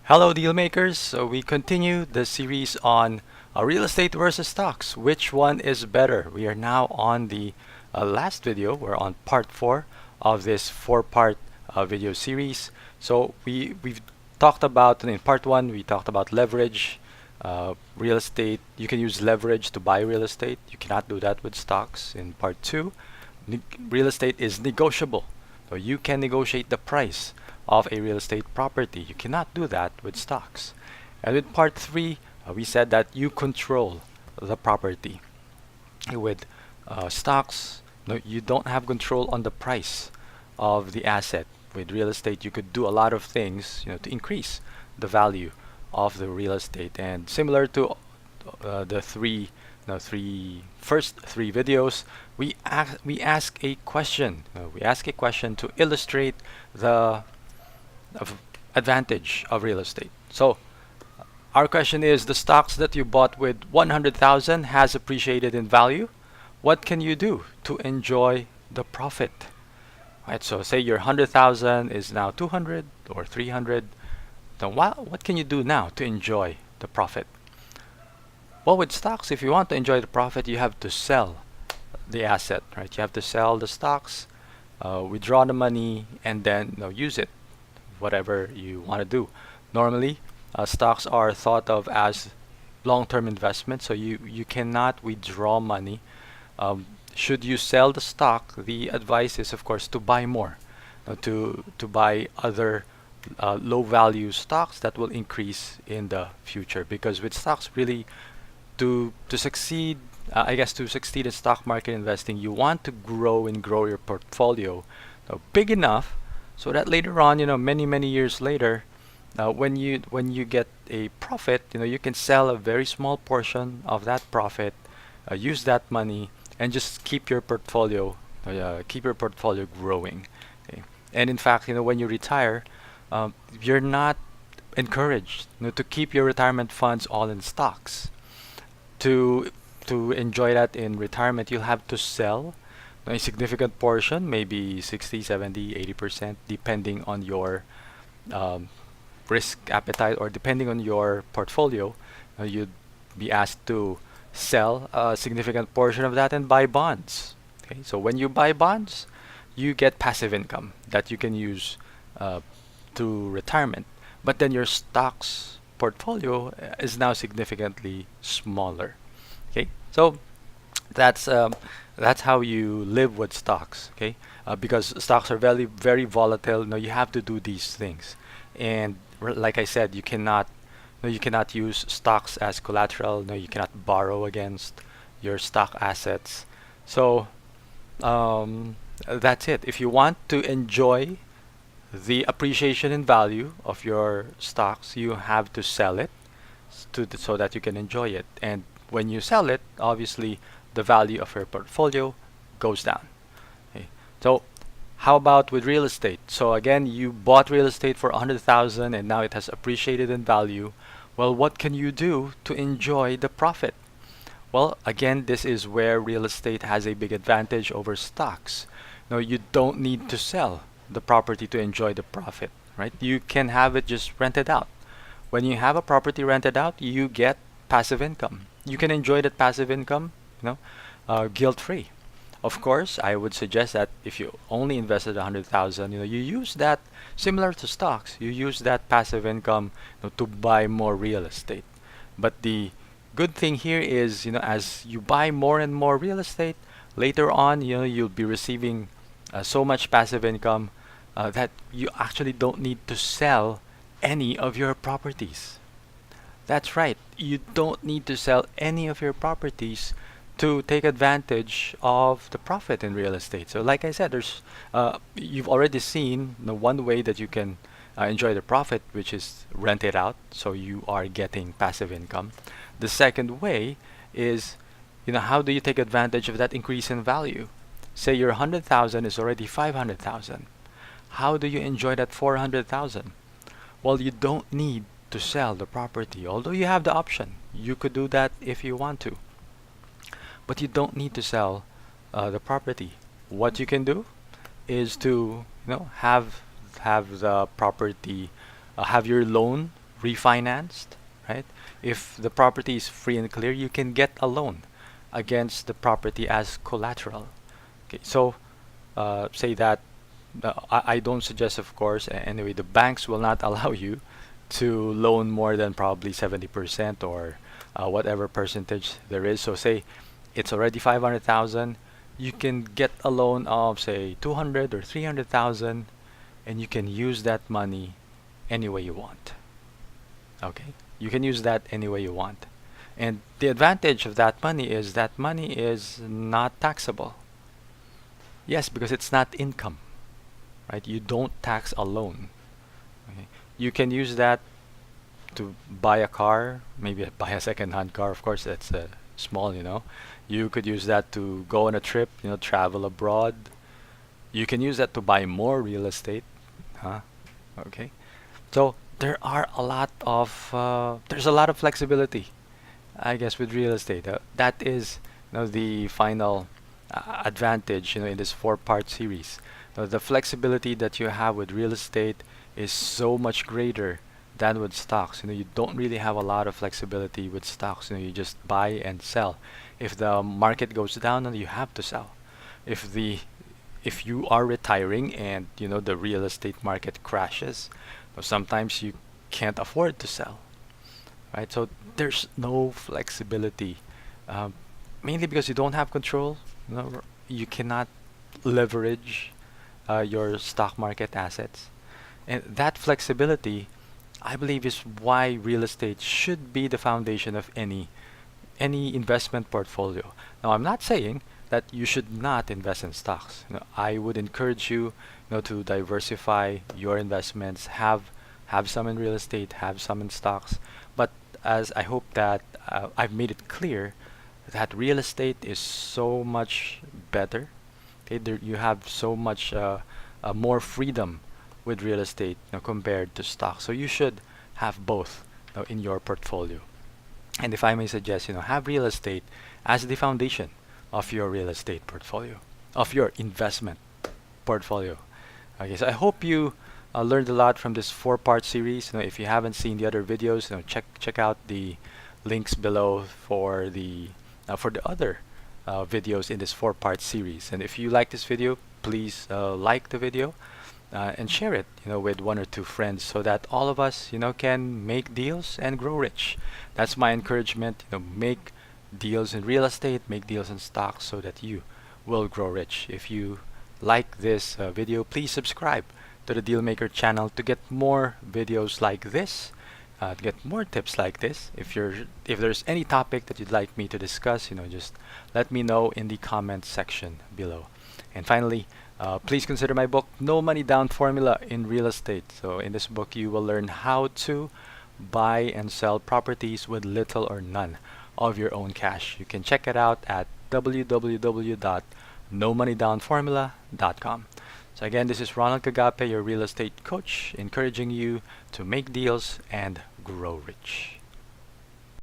Hello, deal makers. So we continue the series on real estate versus stocks. Which one is better? We are now on the last video. We're on part 4 of this 4-part video series. So we've talked about in part 1. We talked about leverage, real estate. You can use leverage to buy real estate. You cannot do that with stocks. In part 2, real estate is negotiable. So you can negotiate the price of a real estate property. You cannot do that with stocks. And with part 3, we said that you control the property. With stocks, no, you don't have control on the price of the asset. With real estate, you could do a lot of things, to increase the value of the real estate. And similar to the first three videos, we ask a question. We ask a question to illustrate the advantage of real estate. So our question is, the stocks that you bought with 100,000 has appreciated in value. What can you do to enjoy the profit? Right, so say your 100,000 is now 200 or 300. Then what can you do now to enjoy the profit? Well, with stocks, if you want to enjoy the profit, you have to sell the asset, right? You have to sell the stocks, withdraw the money, and then use it, whatever you want to do. Normally, stocks are thought of as long-term investment, so you cannot withdraw money. Should you sell the stock, the advice is, of course, to buy more, to buy other low-value stocks that will increase in the future. Because with stocks, really, to succeed, I guess to succeed in stock market investing, you want to grow your portfolio big enough so that later on, many years later, when you get a profit, you can sell a very small portion of that profit, use that money, and just keep your portfolio growing. Okay? And in fact, when you retire, you're not encouraged, to keep your retirement funds all in stocks. To enjoy that in retirement, you'll have to sell a significant portion, maybe 60, 70, 80%, depending on your risk appetite or depending on your portfolio. You'd be asked to sell a significant portion of that and buy bonds. Okay, so when you buy bonds, you get passive income that you can use to retirement. But then your stocks portfolio is now significantly smaller. Okay, so that's how you live with stocks. Okay, because stocks are very volatile. You have to do these things, and like I said, you cannot use stocks as collateral. You cannot borrow against your stock assets. So that's it. If you want to enjoy the appreciation in value of your stocks, you have to sell it so that you can enjoy it. And when you sell it, obviously the value of your portfolio goes down. Okay. So how about with real estate? So again, you bought real estate for 100,000 and now it has appreciated in value. Well, what can you do to enjoy the profit? Well, again, this is where real estate has a big advantage over stocks. No, you don't need to sell the property to enjoy the profit, right? You can have it just rented out. When you have a property rented out, you get passive income. You can enjoy that passive income, guilt-free. Of course, I would suggest that if you only invested 100,000, you use that similar to stocks. You use that passive income, to buy more real estate. But the good thing here is, as you buy more and more real estate, later on, you'll be receiving so much passive income that you actually don't need to sell any of your properties. That's right. You don't need to sell any of your properties to take advantage of the profit in real estate. So like I said, there's you've already seen the one way that you can enjoy the profit, which is rent it out, so you are getting passive income. The second way is, how do you take advantage of that increase in value? Say your 100,000 is already 500,000. How do you enjoy that 400,000? Well, you don't need to sell the property, although you have the option. You could do that if you want to. But you don't need to sell the property. What you can do is to have the property, have your loan refinanced, right? If the property is free and clear, you can get a loan against the property as collateral. Okay, so say that I don't suggest, of course, anyway, the banks will not allow you to loan more than probably 70% or whatever percentage there is. So say it's already 500,000, you can get a loan of say 200 or 300,000, and you can use that money any way you want. Okay, you can use that any way you want. And the advantage of that money is not taxable. Yes, because it's not income, right? You don't tax a loan. Okay? You can use that to buy a car, maybe buy a second-hand car. Of course, that's small, you know. You could use that to go on a trip, you know, travel abroad. You can use that to buy more real estate, huh? Okay. So there's a lot of flexibility, I guess, with real estate. That is, you know, the final advantage, you know, in this four-part series. The flexibility that you have with real estate is so much greater than with stocks. You know, you don't really have a lot of flexibility with stocks. You know, you just buy and sell. If the market goes down, then you have to sell. If the if you are retiring and you know the real estate market crashes, sometimes you can't afford to sell, right? So there's no flexibility, um, mainly because you don't have control. You know, you cannot leverage your stock market assets, and that flexibility, I believe, is why real estate should be the foundation of any investment portfolio. Now, I'm not saying that you should not invest in stocks. You know, I would encourage you, you know, to diversify your investments. Have some in real estate, have some in stocks. But as I hope that I've made it clear that real estate is so much better. Okay, there you have so much more freedom with real estate, you know, compared to stocks. So you should have both, you know, in your portfolio. And if I may suggest, you know, have real estate as the foundation of your real estate portfolio, of your investment portfolio. Okay, so I hope you learned a lot from this four-part series. You know, if you haven't seen the other videos, you know, check out the links below for the other videos in this four-part series. And if you like this video, please like the video and share it, you know, with one or two friends so that all of us, you know, can make deals and grow rich. That's my encouragement. You know, make deals in real estate, make deals in stocks so that you will grow rich. If you like this video, please subscribe to the Dealmaker channel to get more videos like this, to get more tips like this. If there's any topic that you'd like me to discuss, you know, just let me know in the comment section below. And finally, please consider my book, No Money Down Formula in Real Estate. So in this book, you will learn how to buy and sell properties with little or none of your own cash. You can check it out at www.nomoneydownformula.com. So again, this is Ronald Cagape, your real estate coach, encouraging you to make deals and grow rich.